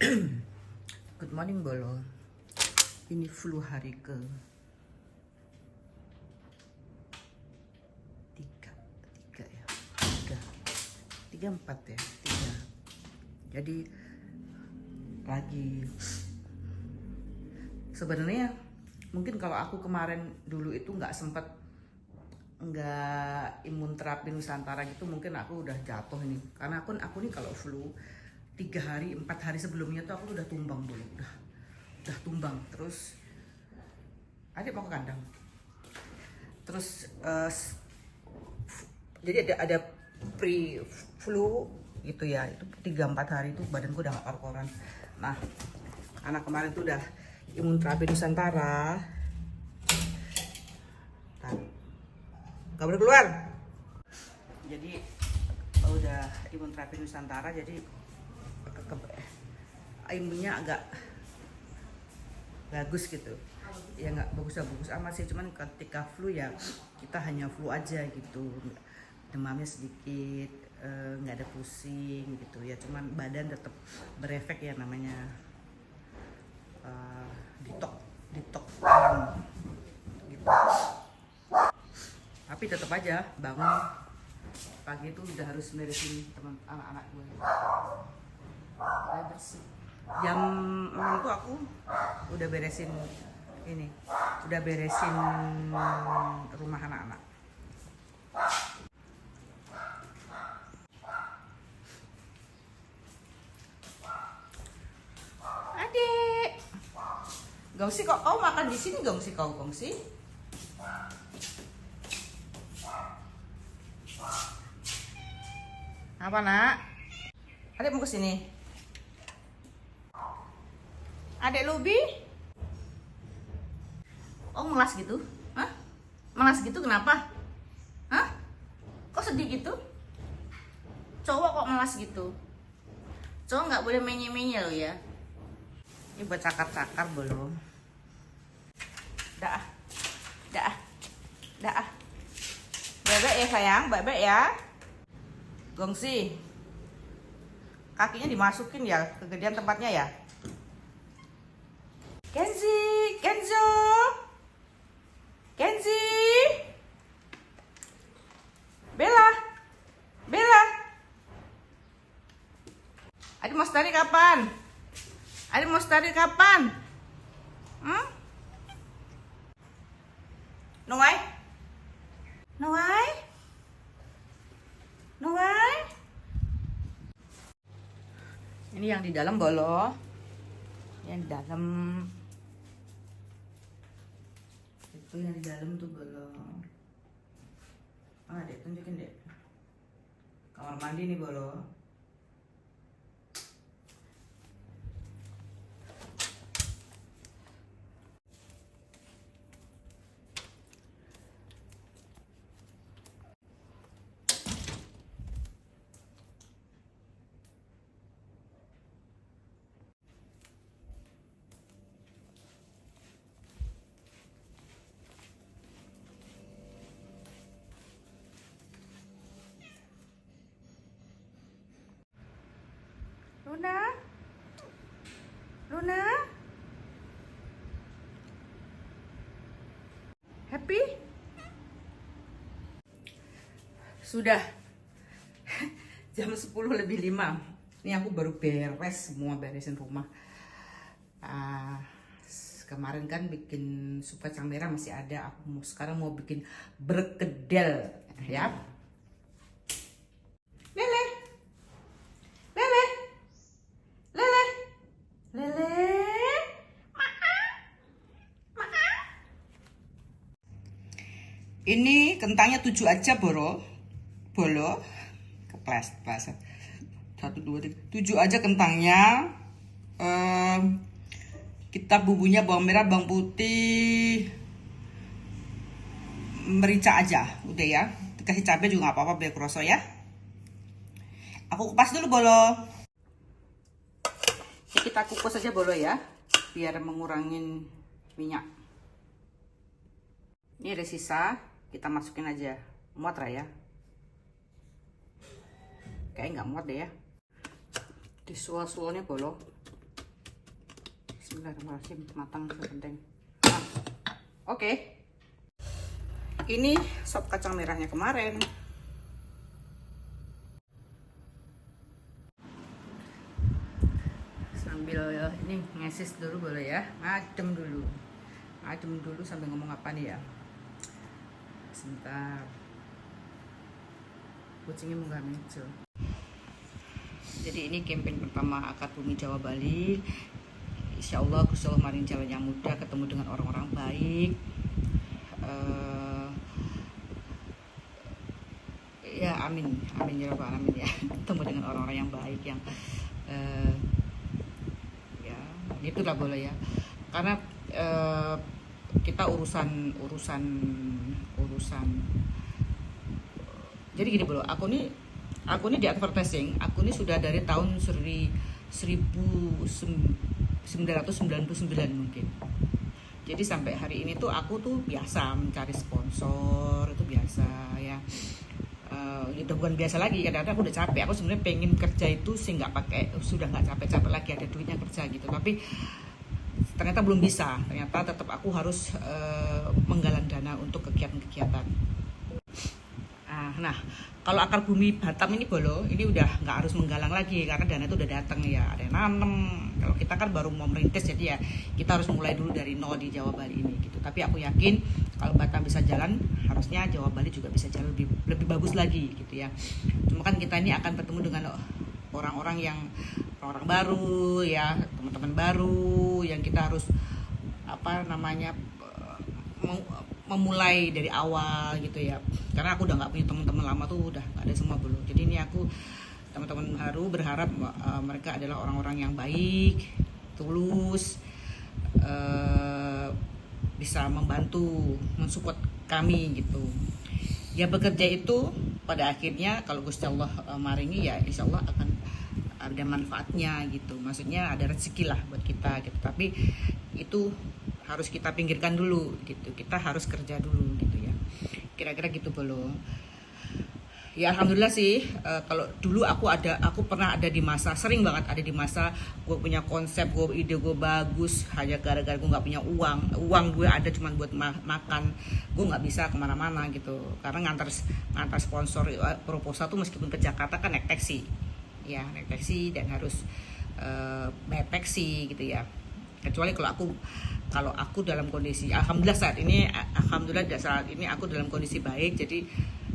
Good morning Bolo. Ini flu hari ke tiga ya, tiga empat ya, tiga. Jadi lagi sebenarnya mungkin kalau aku kemarin dulu itu nggak sempet nggak imun terapi Nusantara gitu, mungkin aku udah jatuh ini, karena aku nih kalau flu 3 hari 4 hari sebelumnya tuh aku udah tumbang dulu, udah tumbang. Terus adik mau ke kandang, terus jadi ada pre flu gitu ya, itu 3-4 hari itu badanku udah gak karu-karuan. Nah, anak kemarin tuh udah imun terapi Nusantara, gak boleh keluar. Jadi udah imun terapi Nusantara, jadi imunnya agak bagus gitu ya, nggak bagus amat sih, cuman ketika flu ya kita hanya flu aja gitu, demamnya sedikit, nggak ada pusing gitu ya, cuman badan tetap berefek ya, namanya detox alam gitu. Tapi tetap aja bangun pagi itu udah harus beresin teman anak-anak gue, bersih. Jam 6 tuh aku udah beresin ini, udah beresin rumah anak-anak. Adik, Gongsi, kok kau makan di sini? Gongsi, kau Gongsi. Apa nak? Adik mau ke sini. Adik Lubi? Oh, melas gitu? Hah? Melas gitu kenapa? Hah? Kok sedih gitu? Cowok kok melas gitu? Cowok nggak boleh menye-menye loh ya. Ini buat cakar-cakar belum? Dah, dah, dah. Bebek ya sayang, bebek ya. Gongsi, kakinya dimasukin ya, kegedean tempatnya ya. Kenzi, Kenzo, Kenzi, Bella, Bella. Adik mau study kapan? Adik mau study kapan? Noai? Noai? Noai? Ini yang di dalam Bolo. Yang di dalam. Itu yang di dalam tuh Bolo. Ah, dek, tunjukin dek. Kamar mandi nih Bolo. Luna? Luna? Happy? Sudah jam 10:05. Ini aku baru beres semua, beresin rumah. Kemarin kan bikin sup kacang merah masih ada. Aku sekarang mau bikin berkedel ya. Lele, lele, lele, lele. Ini kentangnya 7 aja Bolo. Keplas. 1, 2, 3. 7 aja kentangnya. Kita bumbunya bawang merah, bawang putih, merica aja. Udah ya. Dikasih cabai juga gak apa-apa biar kerasa ya. Aku kupas dulu Bolo. Ini kita kukus aja Bolo ya, biar mengurangin minyak. Ini ada sisa, kita masukin aja. Muat lah ya. Kayaknya nggak muat deh ya. Disual-sualnya Bolo. Bismillahirrahmanirrahim, matang sebentar. Oke. Ini sop kacang merahnya kemarin. Sambil ini ngesis dulu boleh ya. Adem dulu sambil ngomong apa nih ya. Sebentar. Kucingnya munggah muncul. Jadi ini campaign pertama Akar Bumi Jawa Bali. Insya Allah Gusti Allah maring jalan yang mudah, ketemu dengan orang-orang baik. Ya amin ya Rabbal alamin ya. Ketemu dengan orang-orang yang baik yang ya itulah boleh ya. Karena kita urusan jadi gini bro, aku nih di advertising, aku ini sudah dari tahun 1999 mungkin. Jadi sampai hari ini tuh aku tuh biasa mencari sponsor, itu biasa ya. Itu bukan biasa lagi, kadang-kadang aku udah capek. Aku sebenarnya pengen kerja itu sih nggak sudah nggak capek-capek lagi, ada duitnya kerja gitu. Tapi ternyata belum bisa. Ternyata tetap aku harus menggalang dana untuk kegiatan-kegiatan. Nah, kalau Akar Bumi Batam ini bolo, ini udah nggak harus menggalang lagi karena dana itu udah datang ya, ada yang nanem. Kalau kita kan baru mau merintis, jadi ya kita harus mulai dulu dari nol di Jawa Bali ini gitu. Tapi aku yakin kalau Batam bisa jalan, harusnya Jawa Bali juga bisa jalan lebih bagus lagi gitu ya. Cuma kan kita ini akan bertemu dengan orang-orang baru ya, teman-teman baru yang kita harus memulai dari awal gitu ya. Karena aku udah nggak punya teman-teman lama tuh, udah nggak ada semua belum. Jadi ini aku teman-teman baru berharap mereka adalah orang-orang yang baik, tulus, bisa membantu, mensupport kami gitu. Ya bekerja itu pada akhirnya kalau Gusti Allah maringi ya insya Allah akan ada manfaatnya gitu. Maksudnya ada rezeki lah buat kita gitu. Tapi itu harus kita pinggirkan dulu gitu. Kita harus kerja dulu gitu ya. Kira-kira gitu belum. Ya alhamdulillah sih. Kalau dulu aku pernah ada di masa, sering banget ada di masa gue punya konsep, ide gue bagus, hanya gara-gara gue nggak punya uang gue ada cuma buat makan, gue nggak bisa kemana-mana gitu. Karena ngantar sponsor proposal tuh meskipun ke Jakarta kan naik taksi, ya naik taksi dan harus bayar taksi gitu ya. Kecuali kalau aku dalam kondisi alhamdulillah saat ini aku dalam kondisi baik, jadi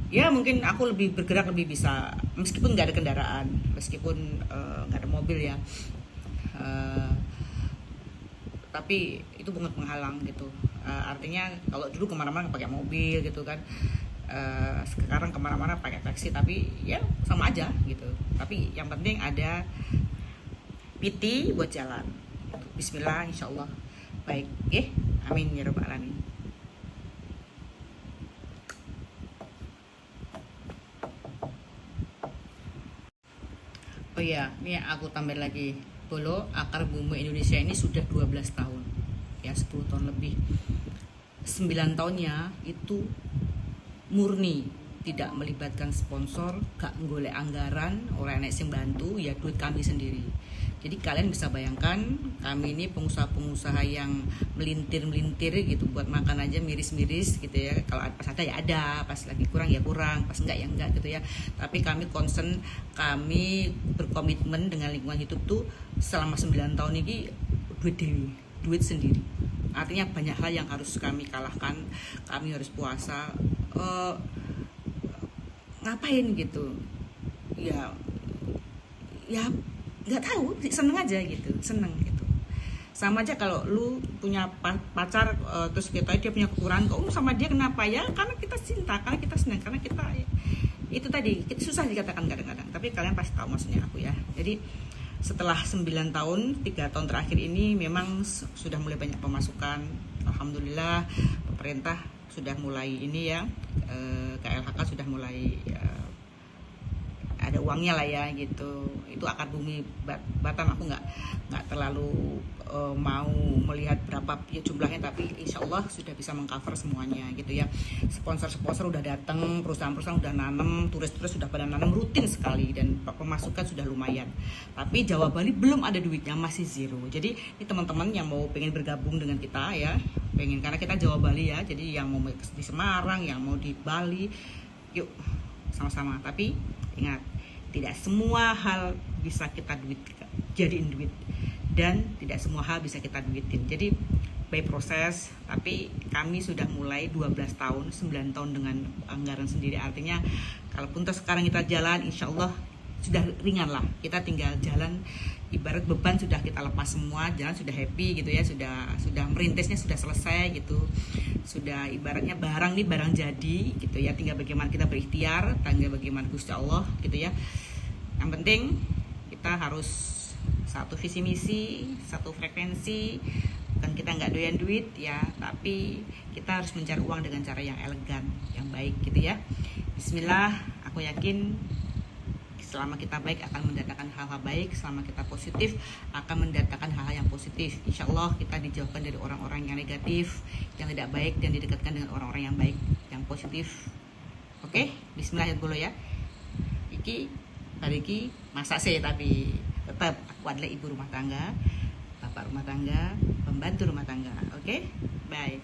ya mungkin aku lebih bergerak, lebih bisa meskipun nggak ada kendaraan, meskipun nggak ada mobil ya, tapi itu bukan penghalang gitu. Artinya kalau dulu kemana-mana pakai mobil gitu kan, sekarang kemana-mana pakai taksi, tapi ya sama aja gitu. Tapi yang penting ada PT buat jalan. Bismillah, insya Allah baik, okay? Amin ya Rabbal alamin. Oh iya, ini aku tambah lagi. Bolo Akar Bumi Indonesia ini sudah 12 tahun. Ya, 10 tahun lebih. 9 tahunnya itu murni tidak melibatkan sponsor, gak golek anggaran, orang enek sing bantu, ya duit kami sendiri. Jadi kalian bisa bayangkan kami ini pengusaha-pengusaha yang melintir gitu, buat makan aja miris-miris gitu ya. Kalau pas ada ya ada, pas lagi kurang ya kurang, pas enggak ya enggak gitu ya. Tapi kami concern, kami berkomitmen dengan lingkungan hidup tuh selama 9 tahun ini duit sendiri. Artinya banyak hal yang harus kami kalahkan, kami harus puasa, ngapain gitu. Ya nggak tahu, seneng aja gitu, seneng gitu. Sama aja kalau lu punya pacar, terus kita dia punya kekurangan, kok sama dia kenapa ya? Karena kita cinta, karena kita senang, karena kita itu tadi kita susah dikatakan kadang-kadang, tapi kalian pasti tahu maksudnya aku ya. Jadi setelah 9 tahun, 3 tahun terakhir ini memang sudah mulai banyak pemasukan. Alhamdulillah pemerintah sudah mulai ini ya, KLHK sudah mulai ada uangnya lah ya gitu. Itu akar bumi Batam, aku nggak terlalu mau melihat berapa ya jumlahnya, tapi insya Allah sudah bisa mengcover semuanya gitu ya. Sponsor udah datang, perusahaan-perusahaan udah nanam, turis-turis sudah pada nanam rutin sekali, dan pemasukan sudah lumayan. Tapi Jawa Bali belum ada duitnya, masih zero. Jadi ini teman-teman yang mau pengen bergabung dengan kita ya, pengen, karena kita Jawa Bali ya, jadi yang mau di Semarang, yang mau di Bali, yuk sama-sama. Tapi ingat, tidak semua hal bisa kita jadiin duit, dan tidak semua hal bisa kita duitin. Jadi by proses, tapi kami sudah mulai 12 tahun, 9 tahun dengan anggaran sendiri. Artinya kalaupun sekarang kita jalan, insya Allah sudah ringan lah. Kita tinggal jalan, ibarat beban sudah kita lepas semua, jalan sudah happy gitu ya, sudah merintisnya sudah selesai gitu. Sudah ibaratnya barang jadi gitu ya, tinggal bagaimana kita berikhtiar, tinggal bagaimana Gusti Allah gitu ya. Yang penting kita harus satu visi misi, satu frekuensi. Kan kita nggak doyan duit ya, tapi kita harus mencari uang dengan cara yang elegan, yang baik gitu ya. Bismillah, aku yakin selama kita baik akan mendatangkan hal-hal baik, selama kita positif akan mendatangkan hal-hal yang positif. Insya Allah kita dijauhkan dari orang-orang yang negatif, yang tidak baik, dan didekatkan dengan orang-orang yang baik, yang positif. Oke, Bismillah dulu ya. Iki masak sih, tapi tetap aku adalah ibu rumah tangga, bapak rumah tangga, pembantu rumah tangga. Oke, bye.